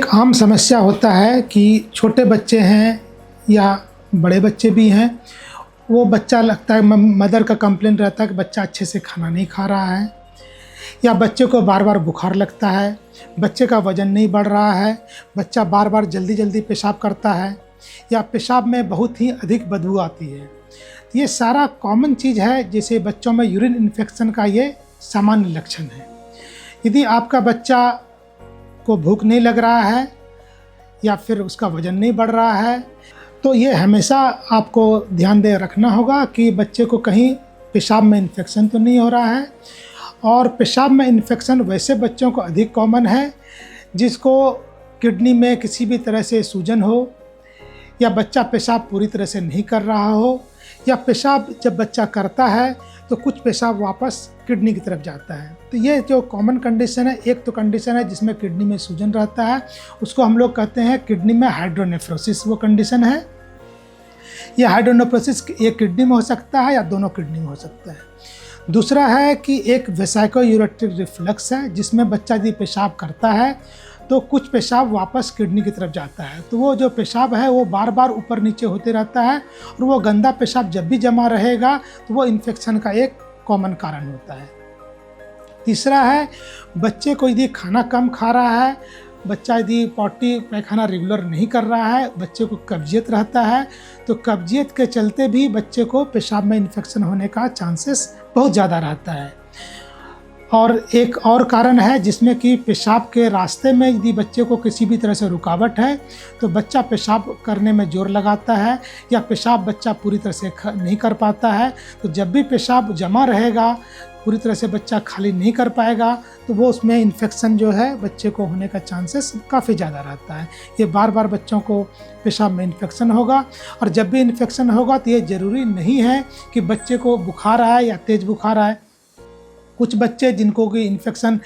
एक आम समस्या होता है कि छोटे बच्चे हैं या बड़े बच्चे भी हैं, वो बच्चा लगता है मदर का कंप्लेंट रहता है कि बच्चा अच्छे से खाना नहीं खा रहा है, या बच्चे को बार बार बुखार लगता है, बच्चे का वज़न नहीं बढ़ रहा है, बच्चा बार बार जल्दी जल्दी पेशाब करता है, या पेशाब में बहुत ही अधिक बदबू आती है। ये सारा कॉमन चीज़ है, जैसे बच्चों में यूरिन इन्फेक्शन का ये सामान्य लक्षण है। यदि आपका बच्चा को भूख नहीं लग रहा है या फिर उसका वज़न नहीं बढ़ रहा है, तो ये हमेशा आपको ध्यान दे रखना होगा कि बच्चे को कहीं पेशाब में इन्फेक्शन तो नहीं हो रहा है। और पेशाब में इन्फेक्शन वैसे बच्चों को अधिक कॉमन है जिसको किडनी में किसी भी तरह से सूजन हो, या बच्चा पेशाब पूरी तरह से नहीं कर रहा हो, या पेशाब जब बच्चा करता है तो कुछ पेशाब वापस किडनी की तरफ जाता है। तो ये जो कॉमन कंडीशन है, एक तो कंडीशन है जिसमें किडनी में सूजन रहता है, उसको हम लोग कहते हैं किडनी में हाइड्रोनेफ्रोसिस, वो कंडीशन है। यह हाइड्रोनेफ्रोसिस एक किडनी में हो सकता है या दोनों किडनी में हो सकता है। दूसरा है कि एक वेसाइकोयूरेट्रिक रिफ्लक्स है, जिसमें बच्चा यदि पेशाब करता है तो कुछ पेशाब वापस किडनी की तरफ जाता है। तो वो जो पेशाब है वो बार बार ऊपर नीचे होते रहता है, और वो गंदा पेशाब जब भी जमा रहेगा तो वो इन्फेक्शन का एक कॉमन कारण होता है। तीसरा है बच्चे को यदि खाना कम खा रहा है, बच्चा यदि पॉटी पैखाना रेगुलर नहीं कर रहा है, बच्चे को कब्जियत रहता है, तो कब्जियत के चलते भी बच्चे को पेशाब में इन्फेक्शन होने का चांसेस बहुत ज़्यादा रहता है। और एक और कारण है जिसमें कि पेशाब के रास्ते में यदि बच्चे को किसी भी तरह से रुकावट है तो बच्चा पेशाब करने में जोर लगाता है, या पेशाब बच्चा पूरी तरह से नहीं कर पाता है। तो जब भी पेशाब जमा रहेगा, पूरी तरह से बच्चा खाली नहीं कर पाएगा, तो वो उसमें इन्फेक्शन जो है बच्चे को होने का चांसेस काफ़ी ज़्यादा रहता है। ये बार बार बच्चों को पेशाब में इन्फेक्शन होगा, और जब भी इन्फेक्शन होगा तो ये ज़रूरी नहीं है कि बच्चे को बुखार आए या तेज़ बुखार आए। कुछ बच्चे जिनको कि इन्फेक्शन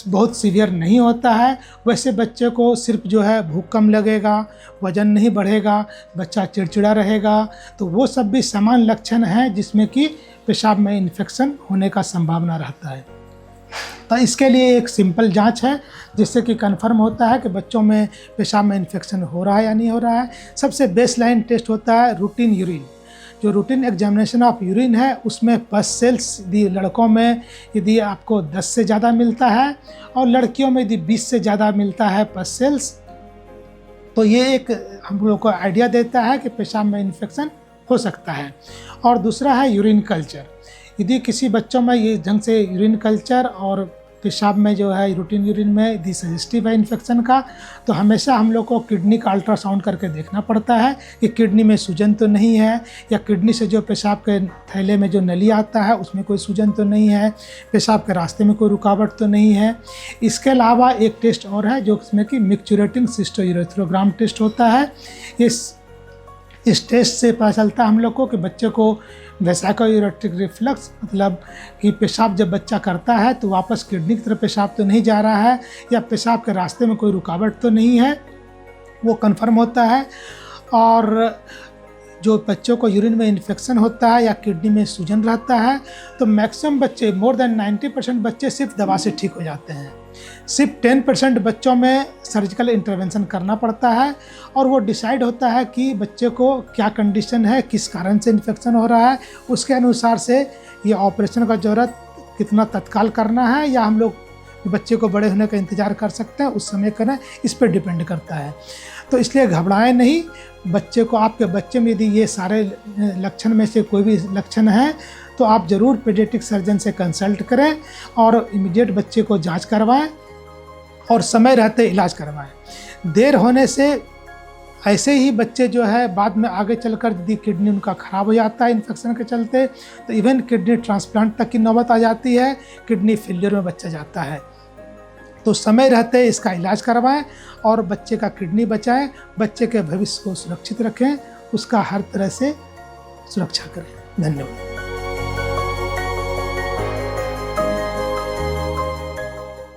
बहुत सीवियर नहीं होता है, वैसे बच्चे को सिर्फ जो है भूख कम लगेगा, वज़न नहीं बढ़ेगा, बच्चा चिड़चिड़ा रहेगा, तो वो सब भी सामान्य लक्षण हैं जिसमें कि पेशाब में इन्फेक्शन होने का संभावना रहता है। तो इसके लिए एक सिंपल जांच है जिससे कि कंफर्म होता है कि बच्चों में पेशाब में इन्फेक्शन हो रहा है या नहीं हो रहा है। सबसे बेसलाइन टेस्ट होता है रूटीन यूरिन। जो रूटीन एग्जामिनेशन ऑफ यूरिन है उसमें पस सेल्स यदि लड़कों में यदि आपको 10 से ज़्यादा मिलता है और लड़कियों में यदि 20 से ज़्यादा मिलता है पस सेल्स, तो ये एक हम लोग को आइडिया देता है कि पेशाब में इन्फेक्शन हो सकता है। और दूसरा है यूरिन कल्चर। यदि किसी बच्चों में ये ढंग से यूरिन कल्चर और पेशाब में जो है रूटीन यूरिन में यदि सजेस्टिव है इन्फेक्शन का, तो हमेशा हम लोग को किडनी का अल्ट्रासाउंड करके देखना पड़ता है कि किडनी में सूजन तो नहीं है, या किडनी से जो पेशाब के थैले में जो नली आता है उसमें कोई सूजन तो नहीं है, पेशाब के रास्ते में कोई रुकावट तो नहीं है। इसके अलावा एक टेस्ट और है जो इसमें कि मिक्चुरेटिंग सिस्टोयूरेथ्रोग्राम टेस्ट होता है। इस टेस्ट से पता चलता है हम लोग को कि बच्चे को वेसाइकोयूरेट्रिक रिफ्लक्स, मतलब कि पेशाब जब बच्चा करता है तो वापस किडनी की तरफ पेशाब तो नहीं जा रहा है, या पेशाब के रास्ते में कोई रुकावट तो नहीं है, वो कंफर्म होता है। और जो बच्चों को यूरिन में इन्फेक्शन होता है या किडनी में सूजन रहता है, तो मैक्सिमम बच्चे, मोर देन 90% बच्चे सिर्फ दवा से ठीक हो जाते हैं। सिर्फ 10% बच्चों में सर्जिकल इंटरवेंशन करना पड़ता है, और वो डिसाइड होता है कि बच्चे को क्या कंडीशन है, किस कारण से इन्फेक्शन हो रहा है, उसके अनुसार से ये ऑपरेशन का ज़रूरत कितना तत्काल करना है, या हम लोग बच्चे को बड़े होने का इंतज़ार कर सकते हैं उस समय करना, इस पर डिपेंड करता है। तो इसलिए घबराएं नहीं। बच्चे को, आपके बच्चे में यदि ये सारे लक्षण में से कोई भी लक्षण है तो आप ज़रूर पीडियाट्रिक सर्जन से कंसल्ट करें और इमीडिएट बच्चे को जांच करवाएं और समय रहते इलाज करवाएं। देर होने से ऐसे ही बच्चे जो है बाद में आगे चलकर यदि किडनी उनका ख़राब हो जाता है इन्फेक्शन के चलते, तो इवन किडनी ट्रांसप्लांट तक की नौबत आ जाती है, किडनी फेलियर में बच्चा जाता है। तो समय रहते इसका इलाज करवाएं और बच्चे का किडनी बचाएं, बच्चे के भविष्य को सुरक्षित रखें, उसका हर तरह से सुरक्षा करें। धन्यवाद।